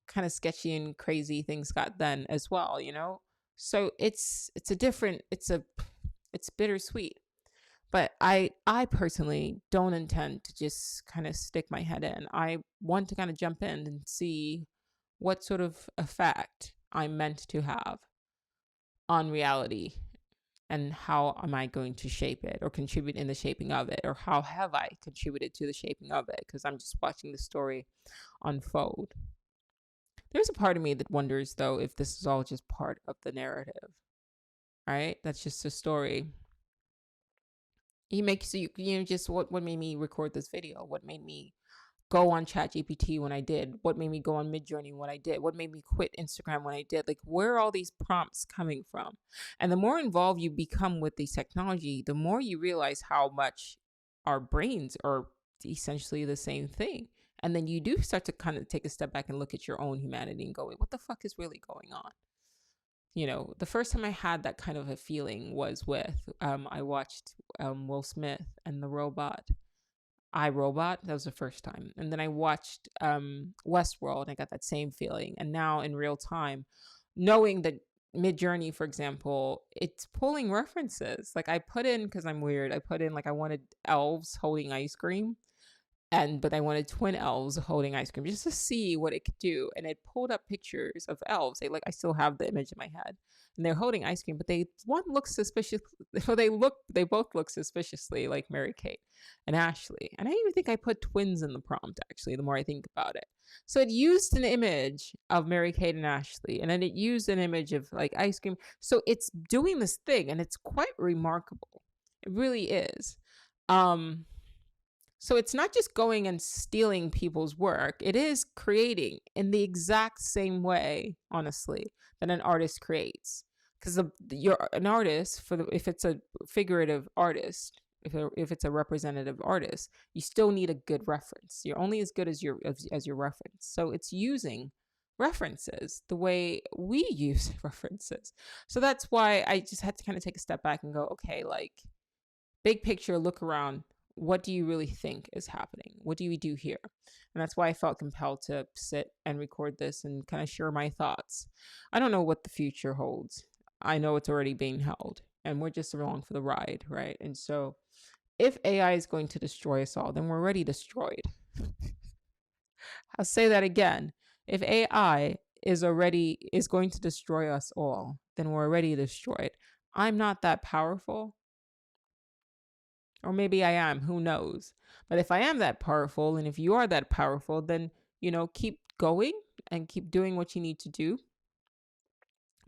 kind of sketchy and crazy things got then as well, So it's bittersweet. But I personally don't intend to just kind of stick my head in. I want to kind of jump in and see what sort of effect I'm meant to have on reality and how am I going to shape it or contribute in the shaping of it, or how have I contributed to the shaping of it, because I'm just watching the story unfold. There's a part of me that wonders, though, if this is all just part of the narrative, right? That's just a story. Just what made me record this video? What made me go on ChatGPT when I did? What made me go on Midjourney when I did? What made me quit Instagram when I did? Like, where are all these prompts coming from? And the more involved you become with this technology, the more you realize how much our brains are essentially the same thing. And then you do start to kind of take a step back and look at your own humanity and go, wait, what the fuck is really going on? The first time I had that kind of a feeling was with, I watched Will Smith and the robot, iRobot. That was the first time. And then I watched Westworld and I got that same feeling. And now in real time, knowing that Midjourney, for example, it's pulling references. Like I put in, because I'm weird, I put in like I wanted elves holding ice cream. but I wanted twin elves holding ice cream just to see what it could do. And it pulled up pictures of elves. I still have the image in my head, and they're holding ice cream, but one looks suspicious. So they both look suspiciously like Mary Kate and Ashley. And I even think I put twins in the prompt, actually, the more I think about it. So it used an image of Mary Kate and Ashley, and then it used an image of like ice cream. So it's doing this thing, and it's quite remarkable. It really is. Um, so it's not just going and stealing people's work. It is creating in the exact same way, honestly, that an artist creates. Because you're an artist if it's a figurative artist, if it's a representative artist, you still need a good reference. You're only as good as your reference. So it's using references the way we use references. So that's why I just had to kind of take a step back and go, okay, like big picture, look around. What do you really think is happening? What do we do here? And that's why I felt compelled to sit and record this and kind of share my thoughts. I don't know what the future holds. I know it's already being held, and we're just along for the ride, right? And so if AI is going to destroy us all, then we're already destroyed. I'll say that again. If AI is going to destroy us all, then we're already destroyed. I'm not that powerful. Or maybe I am, who knows? But if I am that powerful, and if you are that powerful, then, keep going and keep doing what you need to do.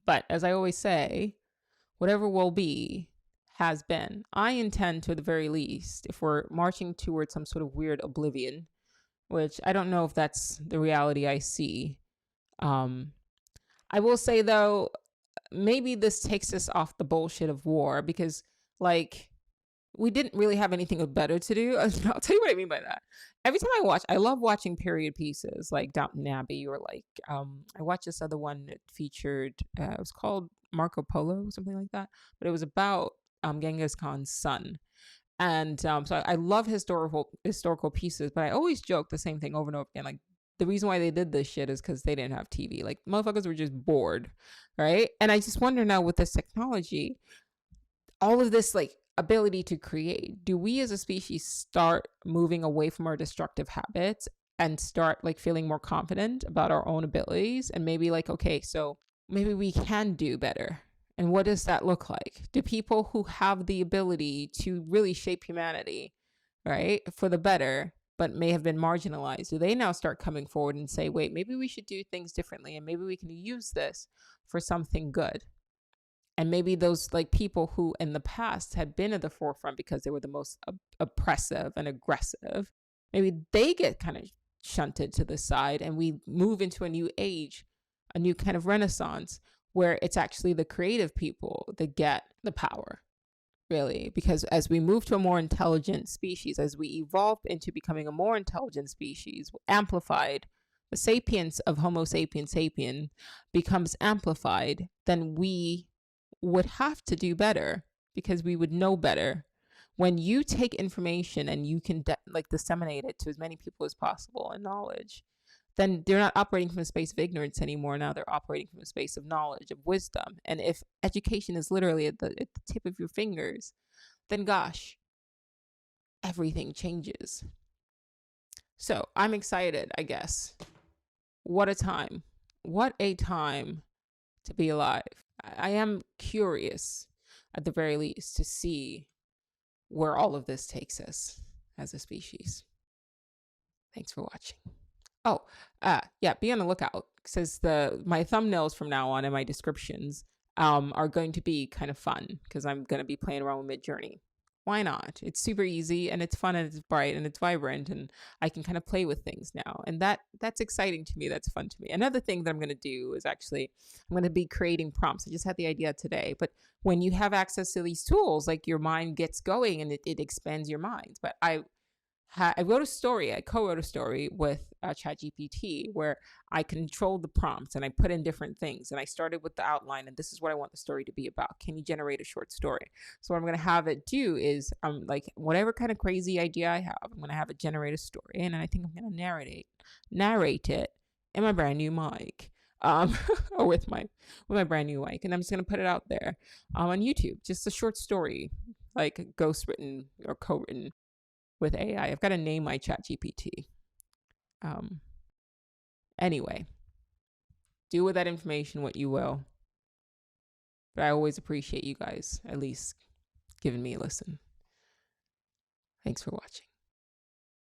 But as I always say, whatever will be has been. I intend to, at the very least, if we're marching towards some sort of weird oblivion, which I don't know if that's the reality I see. I will say, though, maybe this takes us off the bullshit of war, because, we didn't really have anything better to do. I'll tell you what I mean by that. Every time I love watching period pieces like Downton Abbey, or I watched this other one that featured, it was called Marco Polo, something like that. But it was about Genghis Khan's son. And so I love historical pieces, but I always joke the same thing over and over again. Like, the reason why they did this shit is because they didn't have TV. Like, motherfuckers were just bored, right? And I just wonder now, with this technology, all of this ability to create, do we as a species start moving away from our destructive habits and start feeling more confident about our own abilities, and maybe okay, so maybe we can do better? And what does that look like? Do people who have the ability to really shape humanity, right, for the better, but may have been marginalized, do they now start coming forward and say, wait, maybe we should do things differently, and maybe we can use this for something good? And maybe those people who in the past had been at the forefront because they were the most oppressive and aggressive, maybe they get kind of shunted to the side, and we move into a new age, a new kind of renaissance, where it's actually the creative people that get the power, really. Because as we move to a more intelligent species, as we evolve into becoming a more intelligent species, amplified, the sapience of Homo sapiens sapien becomes amplified, then we would have to do better, because we would know better. When you take information and you can disseminate it to as many people as possible in knowledge, then they're not operating from a space of ignorance anymore. Now they're operating from a space of knowledge, of wisdom. And if education is literally at the tip of your fingers, then gosh, everything changes. So I'm excited, I guess. What a time. What a time to be alive. I am curious, at the very least, to see where all of this takes us as a species. Thanks for watching. Oh, yeah, be on the lookout, because my thumbnails from now on and my descriptions are going to be kind of fun, because I'm going to be playing around with Midjourney. Why not? It's super easy, and it's fun, and it's bright, and it's vibrant, and I can kind of play with things now. And that's exciting to me. That's fun to me. Another thing that I'm going to do is I'm going to be creating prompts. I just had the idea today. But when you have access to these tools, your mind gets going, and it expands your mind. But I wrote a story. I co-wrote a story with ChatGPT, where I controlled the prompts and I put in different things. And I started with the outline, and this is what I want the story to be about. Can you generate a short story? So what I'm going to have it do is, whatever kind of crazy idea I have, I'm going to have it generate a story, and I think I'm going to narrate it in my brand new mic, or with my brand new mic, and I'm just going to put it out there on YouTube. Just a short story, ghost written or co-written. with AI. I've got to name my chat GPT. Anyway, do with that information what you will. But I always appreciate you guys at least giving me a listen. Thanks for watching.